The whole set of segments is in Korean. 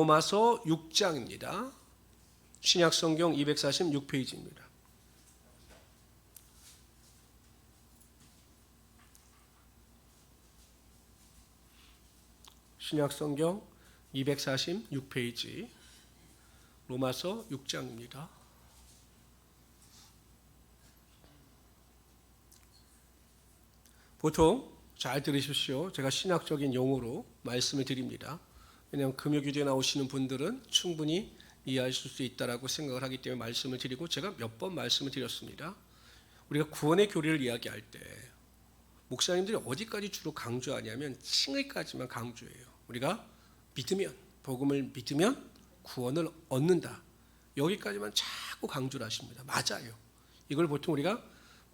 로마서 6장입니다. 신약성경 246페이지입니다. 신약성경 246페이지 로마서 6장입니다. 보통 잘 들으십시오. 제가 신학적인 용어로 말씀을 드립니다. 왜냐하면 금요교대에 나오시는 분들은 충분히 이해하실 수 있다고 생각을 하기 때문에 말씀을 드리고, 제가 몇 번 말씀을 드렸습니다. 우리가 구원의 교리를 이야기할 때 목사님들이 어디까지 주로 강조하냐면 칭의까지만 강조해요. 우리가 믿으면, 복음을 믿으면 구원을 얻는다, 여기까지만 자꾸 강조를 하십니다. 맞아요. 이걸 보통 우리가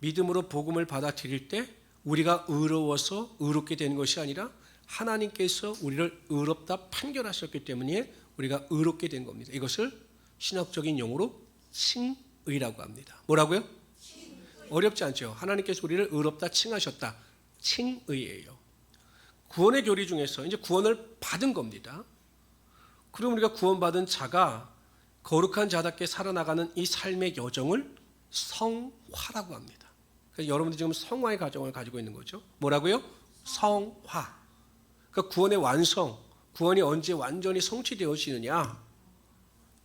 믿음으로 복음을 받아들일 때 우리가 의로워서 의롭게 되는 것이 아니라 하나님께서 우리를 의롭다 판결하셨기 때문에 우리가 의롭게 된 겁니다. 이것을 신학적인 용어로 칭의라고 합니다. 뭐라고요? 어렵지 않죠? 하나님께서 우리를 의롭다 칭하셨다. 칭의예요. 구원의 교리 중에서 이제 구원을 받은 겁니다. 그럼 우리가 구원받은 자가 거룩한 자답게 살아나가는 이 삶의 여정을 성화라고 합니다. 그래서 여러분들이 지금 성화의 과정을 가지고 있는 거죠. 뭐라고요? 성화. 그러니까 구원의 완성, 구원이 언제 완전히 성취되어지느냐?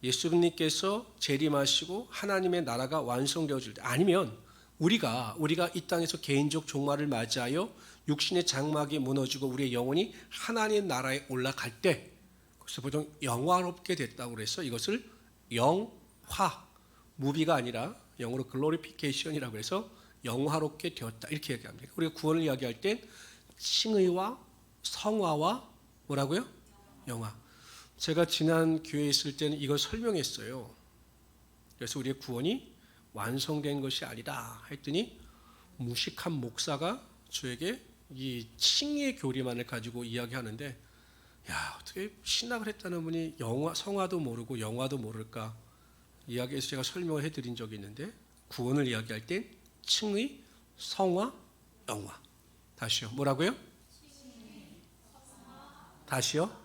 예수님께서 재림하시고 하나님의 나라가 완성되어질 때, 아니면 우리가 이 땅에서 개인적 종말을 맞이하여 육신의 장막이 무너지고 우리의 영혼이 하나님의 나라에 올라갈 때, 그래서 보통 영화롭게 됐다고 그래서 이것을 영화, 무비가 아니라 영어로 글로리피케이션이라고 해서 영화롭게 되었다, 이렇게 얘기합니다. 우리가 구원을 이야기할 땐 칭의와 성화와 뭐라고요? 영화. 제가 지난 교회에 있을 때는 이걸 설명했어요. 그래서 우리의 구원이 완성된 것이 아니다 했더니 무식한 목사가 저에게 이 칭의의 교리만을 가지고 이야기하는데, 야, 어떻게 신학을 했다는 분이 성화도 모르고 영화도 모를까 이야기해서 제가 설명을 해드린 적이 있는데, 구원을 이야기할 땐 칭의, 성화, 영화. 다시요. 뭐라고요? 다시요.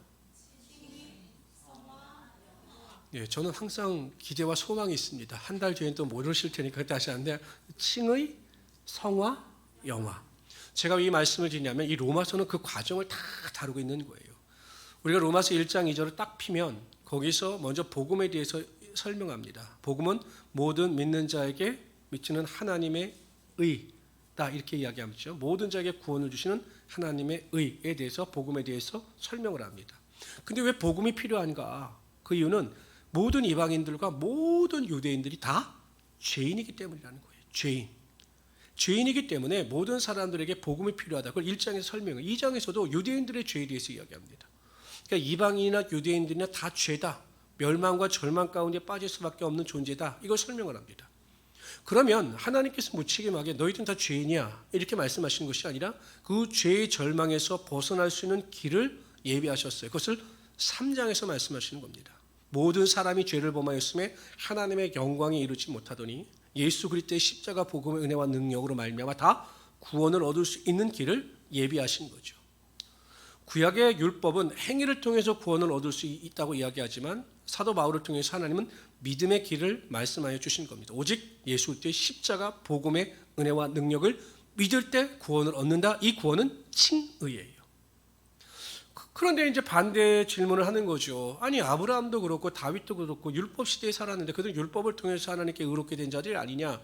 예, 저는 항상 기대와 소망이 있습니다. 한 달 뒤엔 또 모르실 테니까 다시 하는데, 칭의, 성화, 영화. 제가 이 말씀을 드리냐면 이 로마서는 그 과정을 다 다루고 있는 거예요. 우리가 로마서 1장 2절을 딱 피면 거기서 먼저 복음에 대해서 설명합니다. 복음은 모든 믿는 자에게 미치는 하나님의 의다, 이렇게 이야기하죠. 모든 자에게 구원을 주시는 하나님의 의에 대해서, 복음에 대해서 설명을 합니다. 근데 왜 복음이 필요한가? 그 이유는 모든 이방인들과 모든 유대인들이 다 죄인이기 때문이라는 거예요. 죄인이기 때문에 모든 사람들에게 복음이 필요하다. 그걸 1장에서 설명해요. 2장에서도 유대인들의 죄에 대해서 이야기합니다. 그러니까 이방인이나 유대인들이나 다 죄다, 멸망과 절망 가운데 빠질 수밖에 없는 존재다, 이걸 설명을 합니다. 그러면 하나님께서 무책임하게 너희들은 다 죄인이야 이렇게 말씀하시는 것이 아니라 그 죄의 절망에서 벗어날 수 있는 길을 예비하셨어요. 그것을 3장에서 말씀하시는 겁니다. 모든 사람이 죄를 범하였음에 하나님의 영광에 이르지 못하더니 예수 그리스도의 십자가 복음의 은혜와 능력으로 말미암아 다 구원을 얻을 수 있는 길을 예비하신 거죠. 구약의 율법은 행위를 통해서 구원을 얻을 수 있다고 이야기하지만 사도 바울을 통해서 하나님은 믿음의 길을 말씀하여 주신 겁니다. 오직 예수 그리스도의 십자가 복음의 은혜와 능력을 믿을 때 구원을 얻는다. 이 구원은 칭의예요. 그런데 이제 반대 질문을 하는 거죠. 아니, 아브라함도 그렇고 다윗도 그렇고 율법 시대에 살았는데 그들은 율법을 통해서 하나님께 의롭게 된 자들이 아니냐,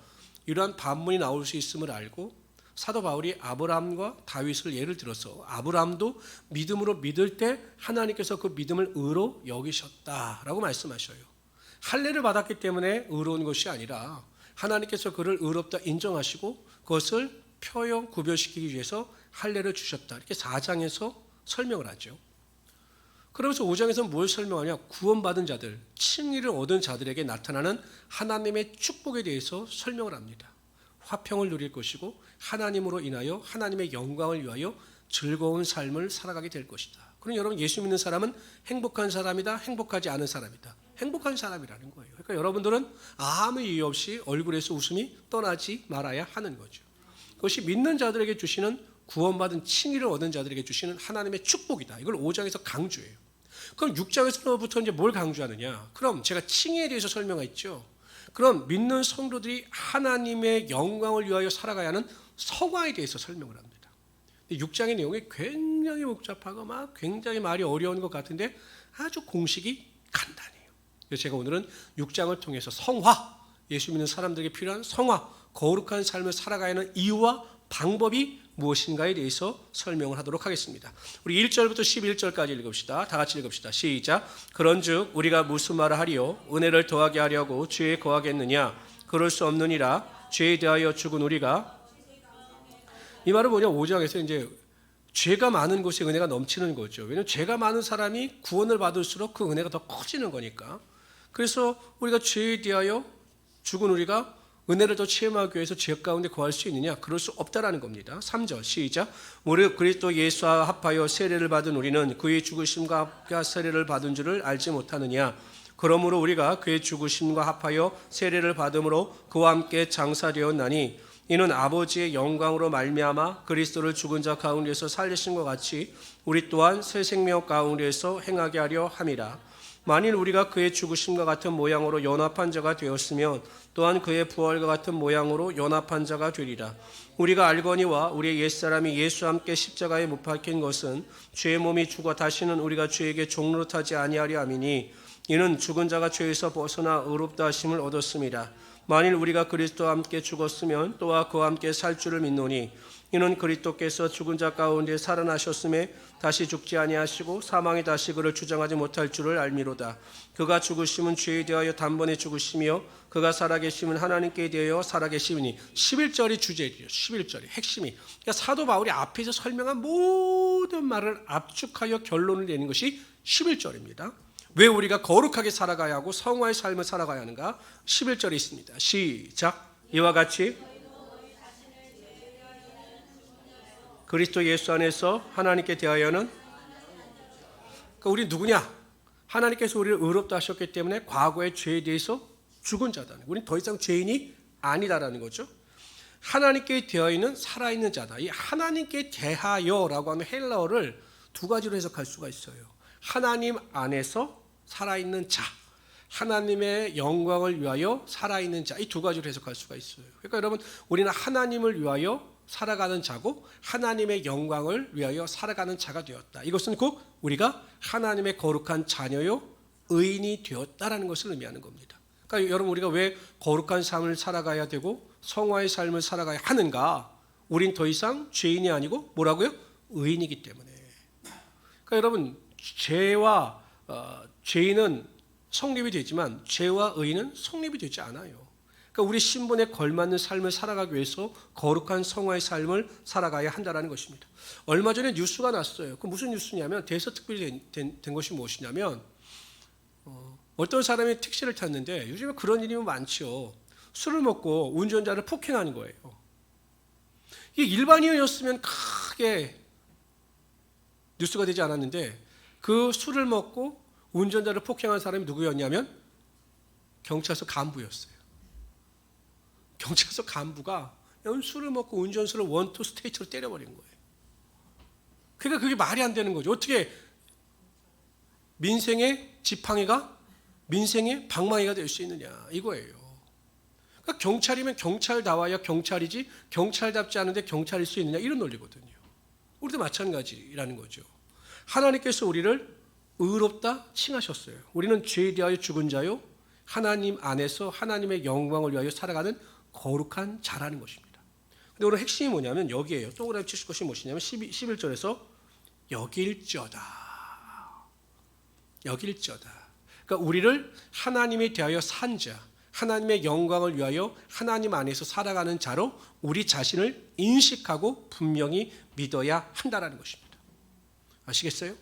이러한 반문이 나올 수 있음을 알고 사도 바울이 아브라함과 다윗을 예를 들어서 아브라함도 믿음으로 믿을 때 하나님께서 그 믿음을 의로 여기셨다라고 말씀하셔요. 할례를 받았기 때문에 의로운 것이 아니라 하나님께서 그를 의롭다 인정하시고 그것을 표현 구별시키기 위해서 할례를 주셨다, 이렇게 4장에서 설명을 하죠. 그러면서 5장에서는 뭘 설명하냐? 구원받은 자들, 칭의를 얻은 자들에게 나타나는 하나님의 축복에 대해서 설명을 합니다. 화평을 누릴 것이고 하나님으로 인하여 하나님의 영광을 위하여 즐거운 삶을 살아가게 될 것이다. 그럼 여러분, 예수 믿는 사람은 행복한 사람이다, 행복하지 않은 사람이다? 행복한 사람이라는 거예요. 그러니까 여러분들은 아무 이유 없이 얼굴에서 웃음이 떠나지 말아야 하는 거죠. 그것이 믿는 자들에게 주시는, 구원받은 칭의를 얻은 자들에게 주시는 하나님의 축복이다. 이걸 5장에서 강조해요. 그럼 6장에서부터 이제 뭘 강조하느냐? 그럼 제가 칭의에 대해서 설명했죠. 그럼 믿는 성도들이 하나님의 영광을 위하여 살아가야 하는 성화에 대해서 설명을 합니다. 6장의 내용이 굉장히 복잡하고 막 굉장히 말이 어려운 것 같은데 아주 공식이 간단해요. 그래서 제가 오늘은 6장을 통해서 성화, 예수 믿는 사람들에게 필요한 성화, 거룩한 삶을 살아가야 하는 이유와 방법이 무엇인가에 대해서 설명을 하도록 하겠습니다. 우리 1절부터 11절까지 읽읍시다. 다 같이 읽읍시다. 시작. 그런즉 우리가 무슨 말을 하리요? 은혜를 더하게 하려고 죄에 거하겠느냐? 그럴 수 없느니라. 죄에 대하여 죽은 우리가, 이 말은 뭐냐? 5장에서 이제 죄가 많은 곳에 은혜가 넘치는 거죠. 왜냐하면 죄가 많은 사람이 구원을 받을수록 그 은혜가 더 커지는 거니까. 그래서 우리가 죄에 대하여 죽은 우리가 은혜를 더 체험하기 위해서 죄 가운데 거할 수 있느냐? 그럴 수 없다라는 겁니다. 3절 시작. 무릇 그리스도 예수와 합하여 세례를 받은 우리는 그의 죽으심과 합하 세례를 받은 줄을 알지 못하느냐? 그러므로 우리가 그의 죽으심과 합하여 세례를 받음으로 그와 함께 장사되었나니 이는 아버지의 영광으로 말미암아 그리스도를 죽은 자 가운데서 살리신 것 같이 우리 또한 새 생명 가운데서 행하게 하려 함이라. 만일 우리가 그의 죽으심과 같은 모양으로 연합한 자가 되었으면 또한 그의 부활과 같은 모양으로 연합한 자가 되리라. 우리가 알거니와 우리의 옛사람이 예수와 함께 십자가에 못 박힌 것은 죄의 몸이 죽어 다시는 우리가 죄에게 종노릇하지 아니하려 함이니 이는 죽은 자가 죄에서 벗어나 의롭다 하심을 얻었습니다. 만일 우리가 그리스도와 함께 죽었으면 또한 그와 함께 살 줄을 믿노니 이는 그리스도께서 죽은 자 가운데 살아나셨음에 다시 죽지 아니하시고 사망이 다시 그를 주장하지 못할 줄을 알미로다. 그가 죽으심은 죄에 대하여 단번에 죽으시며 그가 살아계심은 하나님께 대하여 살아계심이니. 11절이 주제죠. 11절이 핵심이. 그러니까 사도 바울이 앞에서 설명한 모든 말을 압축하여 결론을 내는 것이 11절입니다. 왜 우리가 거룩하게 살아가야 하고 성화의 삶을 살아가야 하는가? 11절에 있습니다. 시작. 이와 같이 그리스도 예수 안에서 하나님께 대하여는, 그러니까 우리 누구냐? 하나님께서 우리를 의롭다 하셨기 때문에 과거의 죄에 대해서 죽은 자다. 우리는 더 이상 죄인이 아니다라는 거죠. 하나님께 대하여는 살아있는 자다. 이 하나님께 대하여라고 하는 헬라어를 두 가지로 해석할 수가 있어요. 하나님 안에서 살아있는 자, 하나님의 영광을 위하여 살아있는 자, 이 두 가지로 해석할 수가 있어요. 그러니까 여러분, 우리는 하나님을 위하여 살아가는 자고 하나님의 영광을 위하여 살아가는 자가 되었다. 이것은 곧 우리가 하나님의 거룩한 자녀요 의인이 되었다라는 것을 의미하는 겁니다. 그러니까 여러분, 우리가 왜 거룩한 삶을 살아가야 되고 성화의 삶을 살아가야 하는가? 우린 더 이상 죄인이 아니고 뭐라고요? 의인이기 때문에. 그러니까 여러분, 죄인은 성립이 되지만 죄와 의인은 성립이 되지 않아요. 그러니까 우리 신분에 걸맞는 삶을 살아가기 위해서 거룩한 성화의 삶을 살아가야 한다는 것입니다. 얼마 전에 뉴스가 났어요. 그 무슨 뉴스냐면, 대서특필이 된 것이 무엇이냐면, 어떤 사람이 택시를 탔는데, 요즘에 그런 일이 많죠. 술을 먹고 운전자를 폭행하는 거예요. 이게 일반인이었으면 크게 뉴스가 되지 않았는데, 그 술을 먹고 운전자를 폭행한 사람이 누구였냐면 경찰서 간부였어요. 경찰서 간부가 술을 먹고 운전수를 원투 스테이트로 때려버린 거예요. 그러니까 그게 말이 안 되는 거죠. 어떻게 민생의 지팡이가 민생의 방망이가 될 수 있느냐, 이거예요. 그러니까 경찰이면 경찰다워야 경찰이지 경찰답지 않은데 경찰일 수 있느냐, 이런 논리거든요. 우리도 마찬가지라는 거죠. 하나님께서 우리를 의롭다 칭하셨어요. 우리는 죄에 대하여 죽은 자요 하나님 안에서 하나님의 영광을 위하여 살아가는 거룩한 자라는 것입니다. 근데 오늘 핵심이 뭐냐면 여기에요. 동그라미 치실 것이 무엇이냐면 11절에서 여길저다. 여길저다. 그러니까 우리를 하나님에 대하여 산 자, 하나님의 영광을 위하여 하나님 안에서 살아가는 자로 우리 자신을 인식하고 분명히 믿어야 한다는 것입니다. 아시겠어요?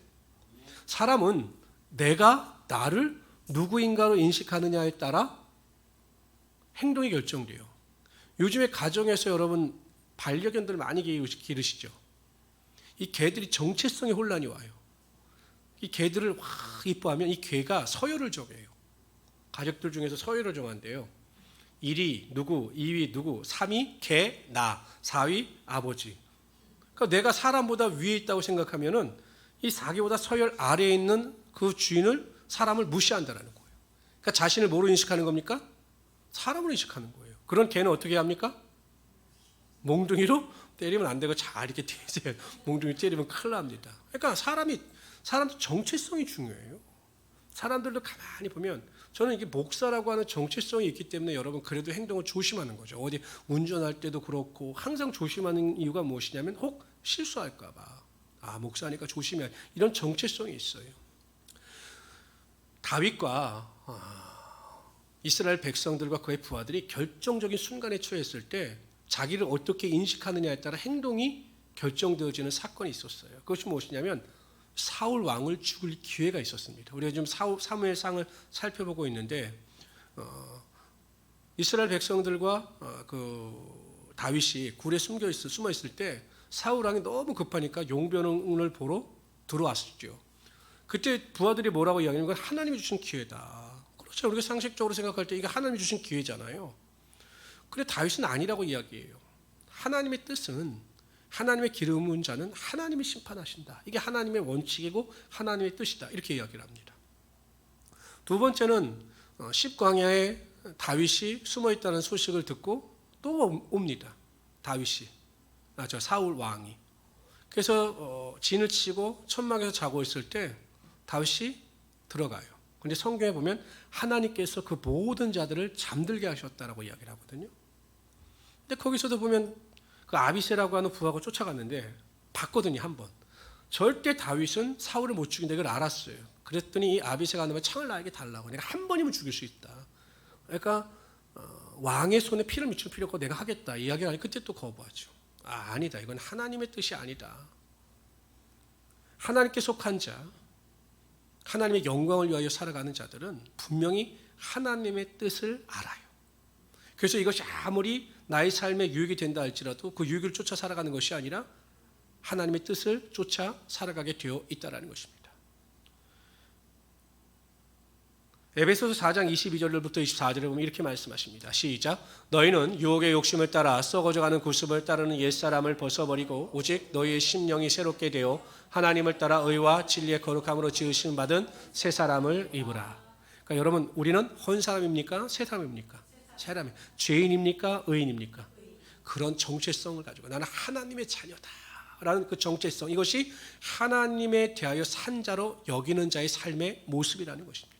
사람은 내가 나를 누구인가로 인식하느냐에 따라 행동이 결정돼요. 요즘에 가정에서 여러분 반려견들 많이 기르시죠? 이 개들이 정체성의 혼란이 와요. 이 개들을 확 이뻐하면 이 개가 서열을 정해요. 가족들 중에서 서열을 정한대요. 1위 누구, 2위 누구, 3위 개, 나, 4위 아버지. 그러니까 내가 사람보다 위에 있다고 생각하면은 이 사기보다 서열 아래에 있는 그 주인을 사람을 무시한다는 거예요. 그러니까 자신을 뭐로 인식하는 겁니까? 사람으로 인식하는 거예요. 그런 개는 어떻게 합니까? 몽둥이로 때리면 안 되고 잘 이렇게 뒤에서 몽둥이 때리면 큰일 납니다. 그러니까 사람도 정체성이 중요해요. 사람들도 가만히 보면 저는 이게 목사라고 하는 정체성이 있기 때문에 여러분 그래도 행동을 조심하는 거죠. 어디 운전할 때도 그렇고 항상 조심하는 이유가 무엇이냐면 혹 실수할까 봐. 목사니까 조심해야 이런 정체성이 있어요. 다윗과 이스라엘 백성들과 그의 부하들이 결정적인 순간에 처했을 때 자기를 어떻게 인식하느냐에 따라 행동이 결정되어지는 사건이 있었어요. 그것이 무엇이냐면 사울 왕을 죽일 기회가 있었습니다. 우리가 지금 사무엘상을 살펴보고 있는데 이스라엘 백성들과 그 다윗이 굴에 숨어 있을 때 사울 왕이 너무 급하니까 용병을 보러 들어왔었죠. 그때 부하들이 뭐라고 이야기하냐면 하나님이 주신 기회다. 그렇죠. 우리가 상식적으로 생각할 때 이게 하나님이 주신 기회잖아요. 그런데 다윗은 아니라고 이야기해요. 하나님의 뜻은 하나님의 기름은 자는 하나님이 심판하신다. 이게 하나님의 원칙이고 하나님의 뜻이다. 이렇게 이야기를 합니다. 두 번째는 십광야에 다윗이 숨어있다는 소식을 듣고 또 옵니다. 다윗이. 사울 왕이. 그래서 진을 치고 천막에서 자고 있을 때 다윗이 들어가요. 그런데 성경에 보면 하나님께서 그 모든 자들을 잠들게 하셨다라고 이야기를 하거든요. 근데 거기서도 보면 그 아비새라고 하는 부하가 쫓아갔는데 봤거든요. 한번. 절대 다윗은 사울을 못 죽인다 이걸 알았어요. 그랬더니 이 아비새가 하는 말 창을 나에게 달라고. 내가 한 번이면 죽일 수 있다. 그러니까 왕의 손에 피를 묻힐 필요 없고 내가 하겠다. 이야기를 하니 그때 또 거부하죠. 아니다. 이건 하나님의 뜻이 아니다. 하나님께 속한 자, 하나님의 영광을 위하여 살아가는 자들은 분명히 하나님의 뜻을 알아요. 그래서 이것이 아무리 나의 삶에 유익이 된다 할지라도 그 유익을 쫓아 살아가는 것이 아니라 하나님의 뜻을 쫓아 살아가게 되어 있다는 것입니다. 에베소서 4장 22절부터 24절에 보면 이렇게 말씀하십니다. 시작. 너희는 유혹의 욕심을 따라 썩어져가는 구습을 따르는 옛사람을 벗어버리고 오직 너희의 심령이 새롭게 되어 하나님을 따라 의와 진리의 거룩함으로 지으심 받은 새 사람을 입으라. 그러니까 여러분 우리는 혼 사람입니까? 새 사람입니까? 새 사람이 죄인입니까? 의인입니까? 그런 정체성을 가지고 나는 하나님의 자녀다라는 그 정체성, 이것이 하나님에 대하여 산 자로 여기는 자의 삶의 모습이라는 것입니다.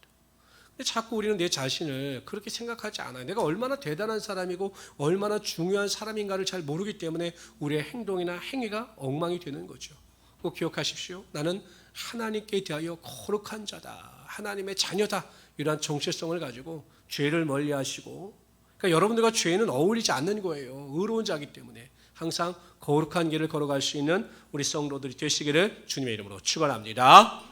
근데 자꾸 우리는 내 자신을 그렇게 생각하지 않아요. 내가 얼마나 대단한 사람이고 얼마나 중요한 사람인가를 잘 모르기 때문에 우리의 행동이나 행위가 엉망이 되는 거죠. 꼭 기억하십시오. 나는 하나님께 대하여 거룩한 자다. 하나님의 자녀다. 이러한 정체성을 가지고 죄를 멀리하시고, 그러니까 여러분들과 죄는 어울리지 않는 거예요. 의로운 자이기 때문에 항상 거룩한 길을 걸어갈 수 있는 우리 성도들이 되시기를 주님의 이름으로 축원합니다.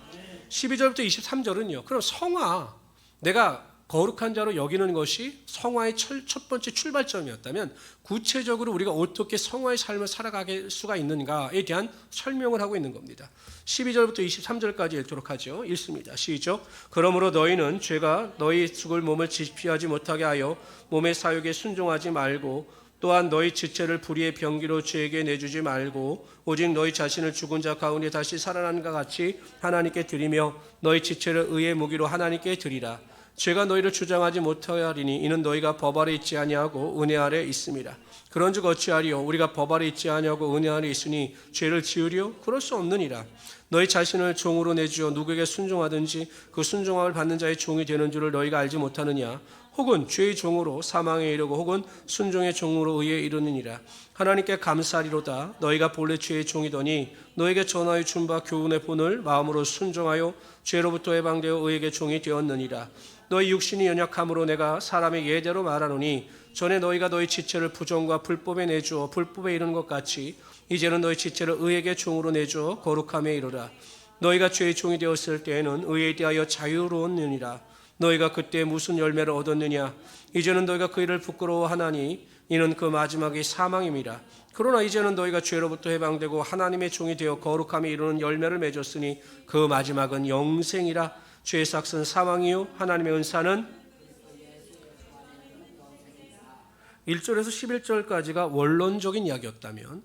12절부터 23절은요. 그럼 성화, 내가 거룩한 자로 여기는 것이 성화의 첫 번째 출발점이었다면 구체적으로 우리가 어떻게 성화의 삶을 살아갈 수가 있는가에 대한 설명을 하고 있는 겁니다. 12절부터 23절까지 읽도록 하죠. 읽습니다. 시작. 그러므로 너희는 죄가 너희 죽을 몸을 지피하지 못하게 하여 몸의 사욕에 순종하지 말고 또한 너희 지체를 불의의 병기로 죄에게 내주지 말고 오직 너희 자신을 죽은 자 가운데 다시 살아난 것 같이 하나님께 드리며 너희 지체를 의의 무기로 하나님께 드리라. 죄가 너희를 주장하지 못하리니 이는 너희가 법 아래 있지 아니하고 은혜 아래 있습니다. 그런즉 어찌하리요? 우리가 법 아래 있지 아니하고 은혜 아래 있으니 죄를 지으리요? 그럴 수 없느니라. 너희 자신을 종으로 내주어 누구에게 순종하든지 그 순종함을 받는 자의 종이 되는 줄을 너희가 알지 못하느냐? 혹은 죄의 종으로 사망에 이르고 혹은 순종의 종으로 의에 이르느니라. 하나님께 감사하리로다. 너희가 본래 죄의 종이더니 너에게 전하여 준 바 교훈의 본을 마음으로 순종하여 죄로부터 해방되어 의에게 종이 되었느니라. 너희 육신이 연약함으로 내가 사람의 예대로 말하노니 전에 너희가 너희 지체를 부정과 불법에 내주어 불법에 이르는 것 같이 이제는 너희 지체를 의에게 종으로 내주어 거룩함에 이르라. 너희가 죄의 종이 되었을 때에는 의에 대하여 자유로웠느니라. 너희가 그때 무슨 열매를 얻었느냐? 이제는 너희가 그 일을 부끄러워하나니 이는 그 마지막이 사망임이라. 그러나 이제는 너희가 죄로부터 해방되고 하나님의 종이 되어 거룩함에 이르는 열매를 맺었으니 그 마지막은 영생이라. 죄의 삭은 사망이요 하나님의 은사는 1절에서 11절까지가 원론적인 이야기였다면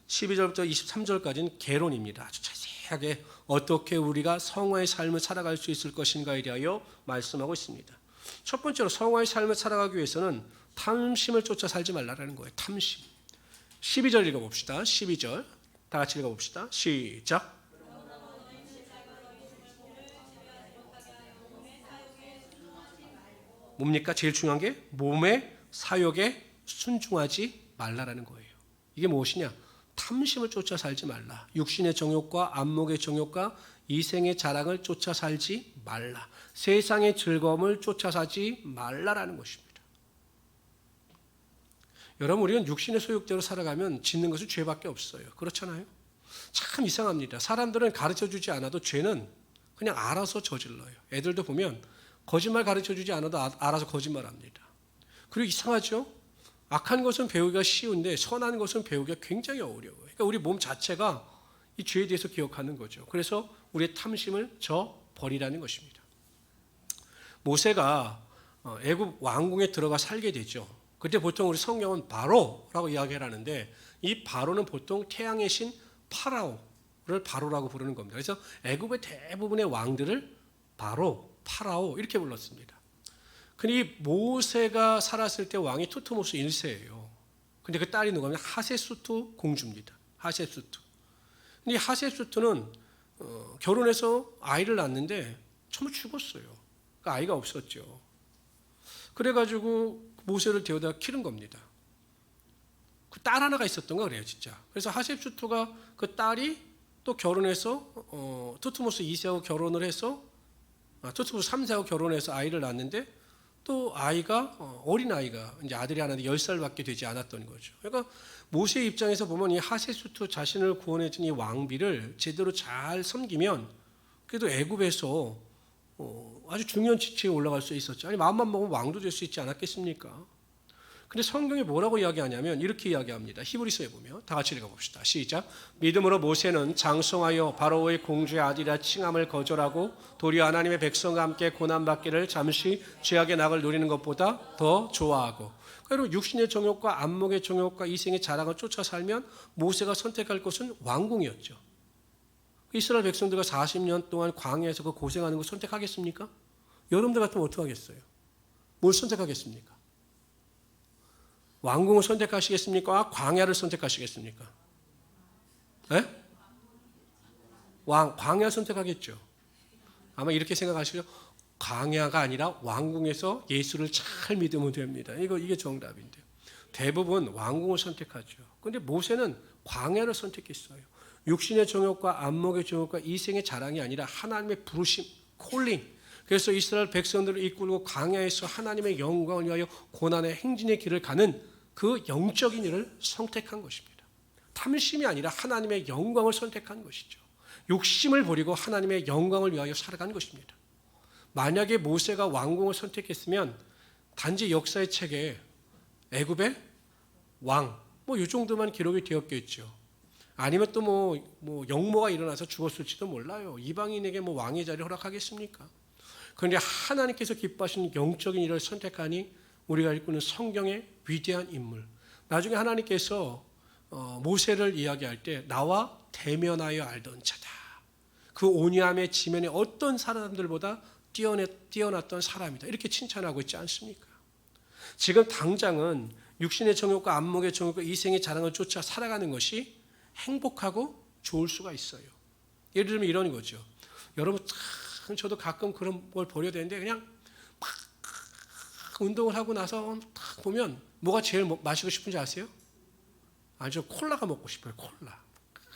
12절부터 23절까지는 개론입니다. 아주 자세히 자세하게 어떻게 우리가 성화의 삶을 살아갈 수 있을 것인가에 대하여 말씀하고 있습니다. 첫 번째로 성화의 삶을 살아가기 위해서는 탐심을 쫓아 살지 말라라는 거예요. 탐심. 12절 읽어봅시다. 12절 다 같이 읽어봅시다. 시작. 뭡니까? 제일 중요한 게 몸의 사욕에 순종하지 말라라는 거예요. 이게 무엇이냐? 탐심을 쫓아 살지 말라. 육신의 정욕과 안목의 정욕과 이생의 자랑을 쫓아 살지 말라. 세상의 즐거움을 쫓아 살지 말라라는 것입니다. 여러분, 우리는 육신의 소욕대로 살아가면 짓는 것은 죄밖에 없어요. 그렇잖아요? 참 이상합니다. 사람들은 가르쳐주지 않아도 죄는 그냥 알아서 저질러요. 애들도 보면 거짓말 가르쳐주지 않아도 알아서 거짓말합니다. 그리고 이상하죠? 악한 것은 배우기가 쉬운데 선한 것은 배우기가 굉장히 어려워요. 그러니까 우리 몸 자체가 이 죄에 대해서 기억하는 거죠. 그래서 우리의 탐심을 저버리라는 것입니다. 모세가 애굽 왕궁에 들어가 살게 되죠. 그때 보통 우리 성경은 바로라고 이야기를 하는데 이 바로는 보통 태양의 신 파라오를 바로라고 부르는 겁니다. 그래서 애굽의 대부분의 왕들을 바로, 파라오 이렇게 불렀습니다. 근데 이 모세가 살았을 때 왕이 투트모스 1세예요. 근데 그 딸이 누구냐면 하세수트 공주입니다. 하세수트. 근데 이 하세수트는 결혼해서 아이를 낳았는데 전부 죽었어요. 그러니까 아이가 없었죠. 그래가지고 모세를 데려다 기른 겁니다. 그 딸 하나가 있었던 거 그래요, 진짜. 그래서 하셉수트가 그 딸이 또 결혼해서 투트모스 2세하고 결혼을 해서 투트모스 3세하고 결혼해서 아이를 낳았는데 또 아이가 어린 아이가 이제 아들이 하나인데 10살밖에 되지 않았던 거죠. 그러니까 모세의 입장에서 보면 이 하세수트 자신을 구원해준 이 왕비를 제대로 잘 섬기면 그래도 애굽에서 아주 중요한 지위에 올라갈 수 있었죠. 아니 마음만 먹으면 왕도 될 수 있지 않았겠습니까? 근데 성경이 뭐라고 이야기하냐면 이렇게 이야기합니다. 히브리서에 보면 다 같이 읽어봅시다. 시작. 믿음으로 모세는 장성하여 바로의 공주의 아들이라 칭함을 거절하고 도리어 하나님의 백성과 함께 고난받기를 잠시 죄악의 낙을 누리는 것보다 더 좋아하고. 그리고 육신의 정욕과 안목의 정욕과 이생의 자랑을 쫓아 살면 모세가 선택할 곳은 왕궁이었죠. 이스라엘 백성들과 40년 동안 광야에서 그 고생하는 거 선택하겠습니까? 여러분들 같으면 어떻게 하겠어요? 뭘 선택하겠습니까? 왕궁을 선택하시겠습니까? 광야를 선택하시겠습니까? 네? 광야 선택하겠죠. 아마 이렇게 생각하시죠. 광야가 아니라 왕궁에서 예수를 잘 믿으면 됩니다. 이게 정답인데요. 대부분 왕궁을 선택하죠. 그런데 모세는 광야를 선택했어요. 육신의 정욕과 안목의 정욕과 이생의 자랑이 아니라 하나님의 부르심, 콜링. 그래서 이스라엘 백성들을 이끌고 광야에서 하나님의 영광을 위하여 고난의 행진의 길을 가는 그 영적인 일을 선택한 것입니다. 탐심이 아니라 하나님의 영광을 선택한 것이죠. 욕심을 버리고 하나님의 영광을 위하여 살아간 것입니다. 만약에 모세가 왕궁을 선택했으면 단지 역사의 책에 애굽의 왕, 이 정도만 기록이 되었겠죠. 아니면 또 뭐 영모가 일어나서 죽었을지도 몰라요. 이방인에게 왕의 자리를 허락하겠습니까? 그런데 하나님께서 기뻐하시는 영적인 일을 선택하니 우리가 읽고 있는 성경의 위대한 인물. 나중에 하나님께서 모세를 이야기할 때 나와 대면하여 알던 자다. 그 온유함의 지면에 어떤 사람들보다 뛰어났던 사람이다. 이렇게 칭찬하고 있지 않습니까? 지금 당장은 육신의 정욕과 안목의 정욕과 이생의 자랑을 쫓아 살아가는 것이 행복하고 좋을 수가 있어요. 예를 들면 이런 거죠. 여러분 참 저도 가끔 그런 걸 보려야 되는데 그냥 막 운동을 하고 나서 딱 보면 뭐가 제일 마시고 싶은지 아세요? 아주 콜라가 먹고 싶어요. 콜라.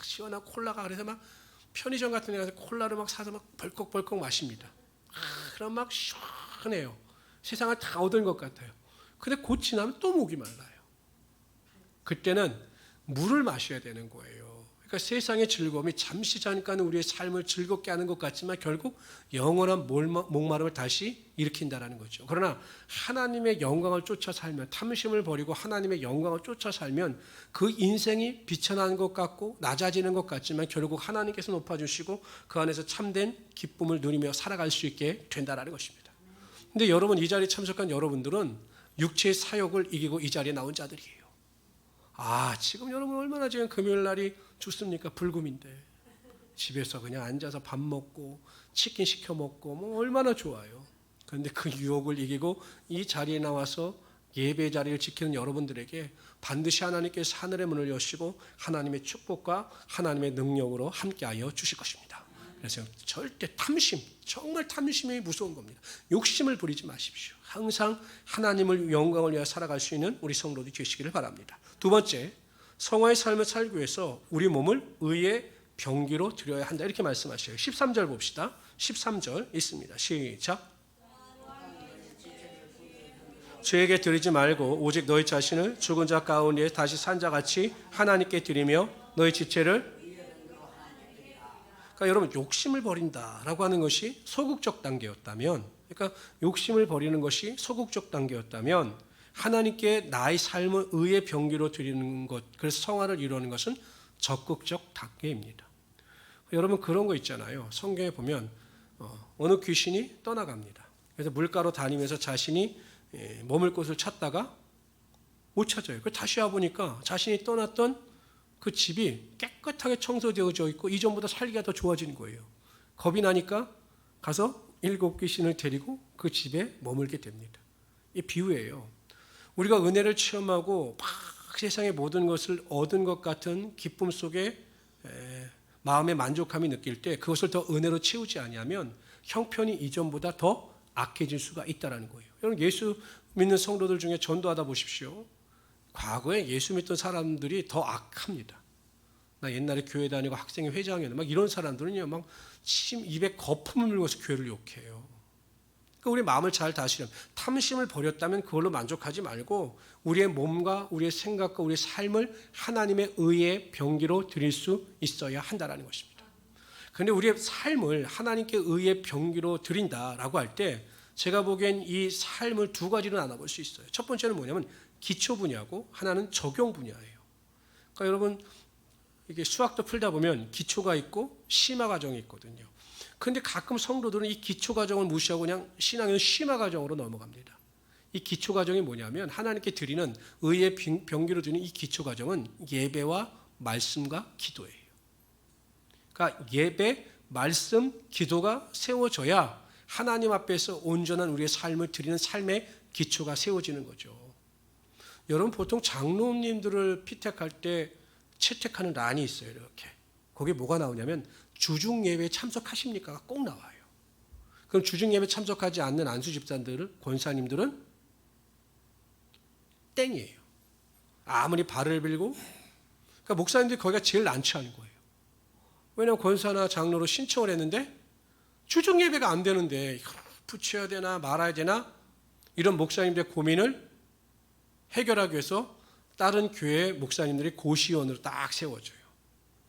시원한 콜라가. 그래서 막 편의점 같은 데 가서 콜라를 막 사서 막 벌컥벌컥 마십니다. 그럼 막 시원해요. 세상을 다 얻은 것 같아요. 근데 곧 지나면 또 목이 말라요. 그때는 물을 마셔야 되는 거예요. 그러니까 세상의 즐거움이 잠시 잠깐 우리의 삶을 즐겁게 하는 것 같지만 결국 영원한 목마름을 다시 일으킨다는 거죠. 그러나 하나님의 영광을 쫓아 살면, 탐심을 버리고 하나님의 영광을 쫓아 살면 그 인생이 비천한 것 같고 낮아지는 것 같지만 결국 하나님께서 높아주시고 그 안에서 참된 기쁨을 누리며 살아갈 수 있게 된다는 것입니다. 그런데 여러분, 이 자리에 참석한 여러분들은 육체의 사욕을 이기고 이 자리에 나온 자들이에요. 지금 여러분 얼마나 지금 금요일 날이 좋습니까? 불금인데. 집에서 그냥 앉아서 밥 먹고 치킨 시켜 먹고 뭐 얼마나 좋아요. 그런데 그 유혹을 이기고 이 자리에 나와서 예배 자리를 지키는 여러분들에게 반드시 하나님께서 하늘의 문을 여시고 하나님의 축복과 하나님의 능력으로 함께하여 주실 것입니다. 그래서 절대 탐심, 정말 탐심이 무서운 겁니다. 욕심을 부리지 마십시오. 항상 하나님을 영광을 위하여 살아갈 수 있는 우리 성도들이 되시기를 바랍니다. 두 번째, 성화의 삶을 살기 위해서 우리 몸을 의의 병기로 드려야 한다 이렇게 말씀하셔요. 13절 봅시다. 13절 있습니다. 시작. 죄에게 드리지 말고 오직 너희 자신을 죽은 자 가운데 다시 산 자같이 하나님께 드리며 너희 지체를, 그러니까 여러분 욕심을 버린다라고 하는 것이 소극적 단계였다면, 그러니까 욕심을 버리는 것이 소극적 단계였다면 하나님께 나의 삶을 의의 병기로 드리는 것, 그래서 성화를 이루는 것은 적극적 단계입니다. 여러분 그런 거 있잖아요. 성경에 보면 어느 귀신이 떠나갑니다. 그래서 물가로 다니면서 자신이 머물 곳을 찾다가 못 찾아요. 다시 와보니까 자신이 떠났던 그 집이 깨끗하게 청소되어져 있고 이전보다 살기가 더 좋아진 거예요. 겁이 나니까 가서 7 귀신을 데리고 그 집에 머물게 됩니다. 이 비유예요. 우리가 은혜를 체험하고 막 세상의 모든 것을 얻은 것 같은 기쁨 속에 마음의 만족함이 느낄 때 그것을 더 은혜로 채우지 아니하면 형편이 이전보다 더 악해질 수가 있다는 거예요. 여러분 예수 믿는 성도들 중에 전도하다 보십시오. 과거에 예수 믿던 사람들이 더 악합니다. 나 옛날에 교회 다니고 학생회 회장이었는데 막 이런 사람들은요 막 입에 거품을 물고서 교회를 욕해요. 그러니까 우리 마음을 잘 다스리면, 탐심을 버렸다면 그걸로 만족하지 말고 우리의 몸과 우리의 생각과 우리의 삶을 하나님의 의의 병기로 드릴 수 있어야 한다는 것입니다. 그런데 우리의 삶을 하나님께 의의 병기로 드린다라고 할 때 제가 보기엔 이 삶을 두 가지로 나눠볼 수 있어요. 첫 번째는 뭐냐면 기초 분야고 하나는 적용 분야예요. 그러니까 여러분 이게 수학도 풀다 보면 기초가 있고 심화 과정이 있거든요. 그런데 가끔 성도들은 이 기초 과정을 무시하고 그냥 신앙의 심화 과정으로 넘어갑니다. 이 기초 과정이 뭐냐면 하나님께 드리는 의의 병기로 드리는 이 기초 과정은 예배와 말씀과 기도예요. 그러니까 예배, 말씀, 기도가 세워져야 하나님 앞에서 온전한 우리의 삶을 드리는 삶의 기초가 세워지는 거죠. 여러분 보통 장로님들을 피택할 때 채택하는 란이 있어요. 이렇게. 거기에 뭐가 나오냐면 주중 예배에 참석하십니까가 꼭 나와요. 그럼 주중 예배 참석하지 않는 안수 집사님들은, 권사님들은 땡이에요. 아무리 발을 빌고, 그러니까 목사님들이 거기가 제일 난처한 거예요. 왜냐하면 권사나 장로로 신청을 했는데 주중 예배가 안 되는데 붙여야 되나 말아야 되나 이런 목사님들의 고민을 해결하기 위해서 다른 교회 목사님들이 고시원으로 딱 세워져요.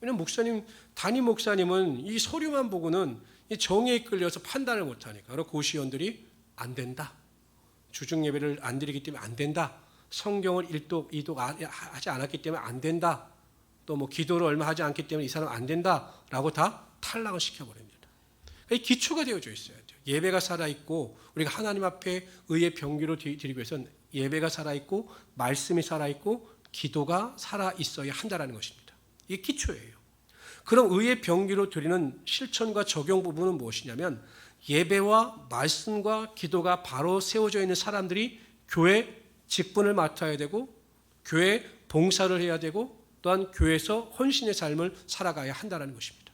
왜냐하면 목사님, 담임 목사님은 이 서류만 보고는 이 정의에 이끌려서 판단을 못하니까. 그래서 고시원들이 안 된다. 주중 예배를 안 드리기 때문에 안 된다. 성경을 1독, 2독 하지 않았기 때문에 안 된다. 또 뭐 기도를 얼마 하지 않기 때문에 이 사람 안 된다라고 다 탈락을 시켜버립니다. 이 기초가 되어져 있어야 돼요. 예배가 살아있고 우리가 하나님 앞에 의의 병기로 드리기 위해서는 예배가 살아있고 말씀이 살아있고 기도가 살아있어야 한다는 것입니다. 이게 기초예요. 그럼 의의 병기로 드리는 실천과 적용 부분은 무엇이냐면 예배와 말씀과 기도가 바로 세워져 있는 사람들이 교회 직분을 맡아야 되고 교회 봉사를 해야 되고 또한 교회에서 헌신의 삶을 살아가야 한다는 것입니다.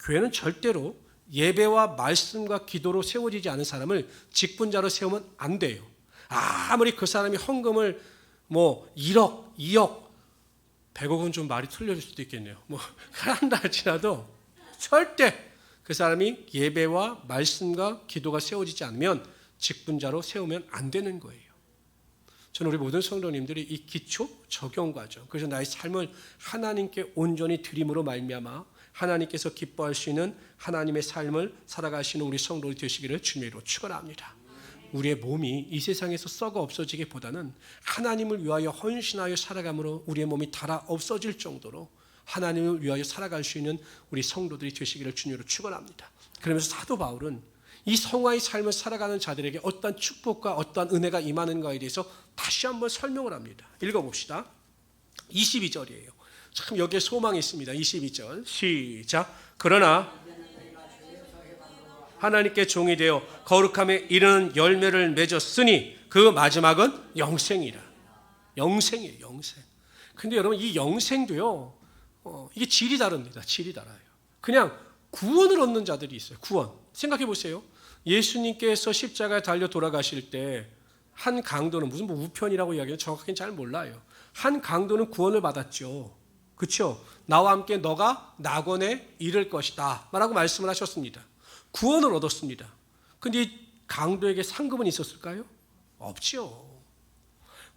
교회는 절대로 예배와 말씀과 기도로 세워지지 않은 사람을 직분자로 세우면 안 돼요. 아무리 그 사람이 헌금을 뭐 1억, 2억, 100억은 좀 말이 틀려질 수도 있겠네요. 뭐 한다 할지라도 절대 그 사람이 예배와 말씀과 기도가 세워지지 않으면 직분자로 세우면 안 되는 거예요. 저는 우리 모든 성도님들이 이 기초 적용 과정, 그래서 나의 삶을 하나님께 온전히 드림으로 말미암아 하나님께서 기뻐할 수 있는 하나님의 삶을 살아가시는 우리 성도들 되시기를 주님으로 축원합니다. 우리의 몸이 이 세상에서 썩어 없어지기보다는 하나님을 위하여 헌신하여 살아감으로 우리의 몸이 닳아 없어질 정도로 하나님을 위하여 살아갈 수 있는 우리 성도들이 되시기를 주님으로 축원합니다. 그러면서 사도 바울은 이 성화의 삶을 살아가는 자들에게 어떤 축복과 어떤 은혜가 임하는가에 대해서 다시 한번 설명을 합니다. 읽어봅시다. 22절이에요. 참 여기에 소망이 있습니다. 22절 시작. 그러나 하나님께 종이 되어 거룩함에 이르는 열매를 맺었으니 그 마지막은 영생이라. 영생이에요, 영생. 근데 여러분 이 영생도요, 이게 질이 다릅니다. 질이 달라요. 그냥 구원을 얻는 자들이 있어요. 구원. 생각해 보세요. 예수님께서 십자가에 달려 돌아가실 때 한 강도는 무슨 우편이라고 이야기해요. 정확하게는 잘 몰라요. 한 강도는 구원을 받았죠. 그렇죠? 나와 함께 너가 낙원에 이를 것이다 라고 말씀을 하셨습니다. 구원을 얻었습니다. 근데 이 강도에게 상급은 있었을까요? 없죠.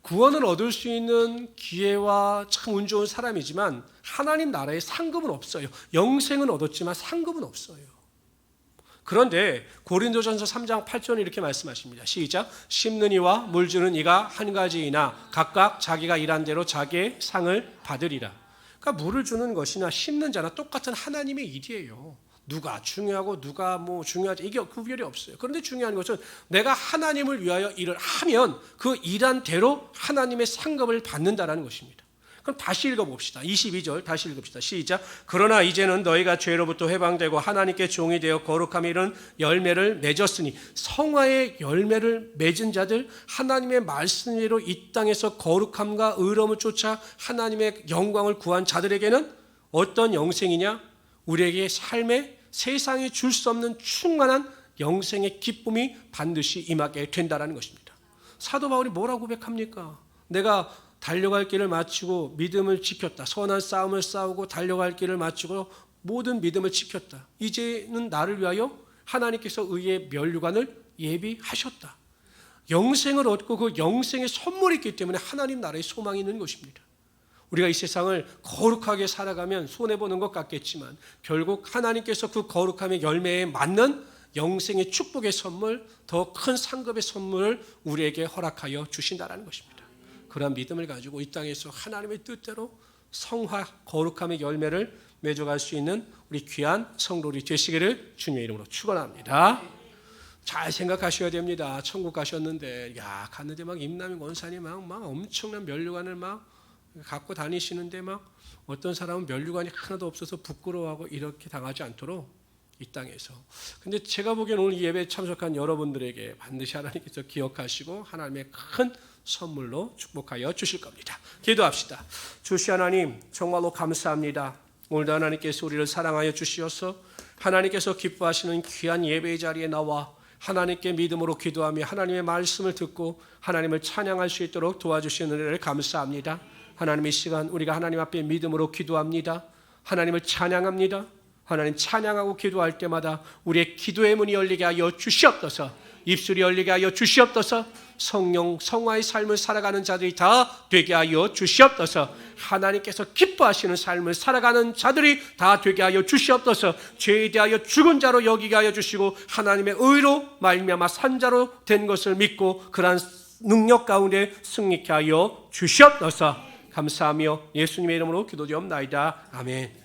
구원을 얻을 수 있는 기회와 참 운 좋은 사람이지만 하나님 나라에 상급은 없어요. 영생은 얻었지만 상급은 없어요. 그런데 고린도전서 3장 8절에 이렇게 말씀하십니다. 시작. 심는 이와 물주는 이가 한 가지이나 각각 자기가 일한 대로 자기의 상을 받으리라. 그러니까 물을 주는 것이나 심는 자나 똑같은 하나님의 일이에요. 누가 중요하고 누가 뭐 중요하지 이게 구별이 없어요. 그런데 중요한 것은 내가 하나님을 위하여 일을 하면 그 일한 대로 하나님의 상급을 받는다라는 것입니다. 그럼 다시 읽어봅시다. 22절 다시 읽읍시다. 시작. 그러나 이제는 너희가 죄로부터 해방되고 하나님께 종이 되어 거룩함에 이른 열매를 맺었으니 성화의 열매를 맺은 자들, 하나님의 말씀대로 이 땅에서 거룩함과 의로움을 쫓아 하나님의 영광을 구한 자들에게는 어떤 영생이냐? 우리에게 삶에 세상이 줄 수 없는 충만한 영생의 기쁨이 반드시 임하게 된다는 것입니다. 사도 바울이 뭐라고 고백합니까? 내가 달려갈 길을 마치고 믿음을 지켰다. 선한 싸움을 싸우고 달려갈 길을 마치고 모든 믿음을 지켰다. 이제는 나를 위하여 하나님께서 의의 면류관을 예비하셨다. 영생을 얻고 그 영생의 선물이 있기 때문에 하나님 나라의 소망이 있는 것입니다. 우리가 이 세상을 거룩하게 살아가면 손해보는 것 같겠지만 결국 하나님께서 그 거룩함의 열매에 맞는 영생의 축복의 선물, 더 큰 상급의 선물을 우리에게 허락하여 주신다는 것입니다. 그런 믿음을 가지고 이 땅에서 하나님의 뜻대로 성화, 거룩함의 열매를 맺어갈 수 있는 우리 귀한 성도들이 되시기를 주님의 이름으로 축원합니다. 잘 생각하셔야 됩니다. 천국 가셨는데 갔는데 막 임남이 원산이 막 엄청난 면류관을 막 갖고 다니시는데 막 어떤 사람은 면류관이 하나도 없어서 부끄러워하고 이렇게 당하지 않도록 이 땅에서. 근데 제가 보기엔 오늘 이 예배에 참석한 여러분들에게 반드시 하나님께서 기억하시고 하나님의 큰 선물로 축복하여 주실 겁니다. 기도합시다. 주시 하나님 정말로 감사합니다. 오늘도 하나님께서 우리를 사랑하여 주시어서 하나님께서 기뻐하시는 귀한 예배의 자리에 나와 하나님께 믿음으로 기도하며 하나님의 말씀을 듣고 하나님을 찬양할 수 있도록 도와주시는 은혜를 감사합니다. 하나님 이 시간 우리가 하나님 앞에 믿음으로 기도합니다. 하나님을 찬양합니다. 하나님 찬양하고 기도할 때마다 우리의 기도의 문이 열리게 하여 주시옵소서. 입술이 열리게 하여 주시옵소서. 성령 성화의 삶을 살아가는 자들이 다 되게 하여 주시옵소서. 하나님께서 기뻐하시는 삶을 살아가는 자들이 다 되게 하여 주시옵소서. 죄에 대하여 죽은 자로 여기게 하여 주시고 하나님의 의로 말미암아 산 자로 된 것을 믿고 그러한 능력 가운데 승리케 하여 주시옵소서. 감사하며 예수님의 이름으로 기도드리옵나이다. 아멘.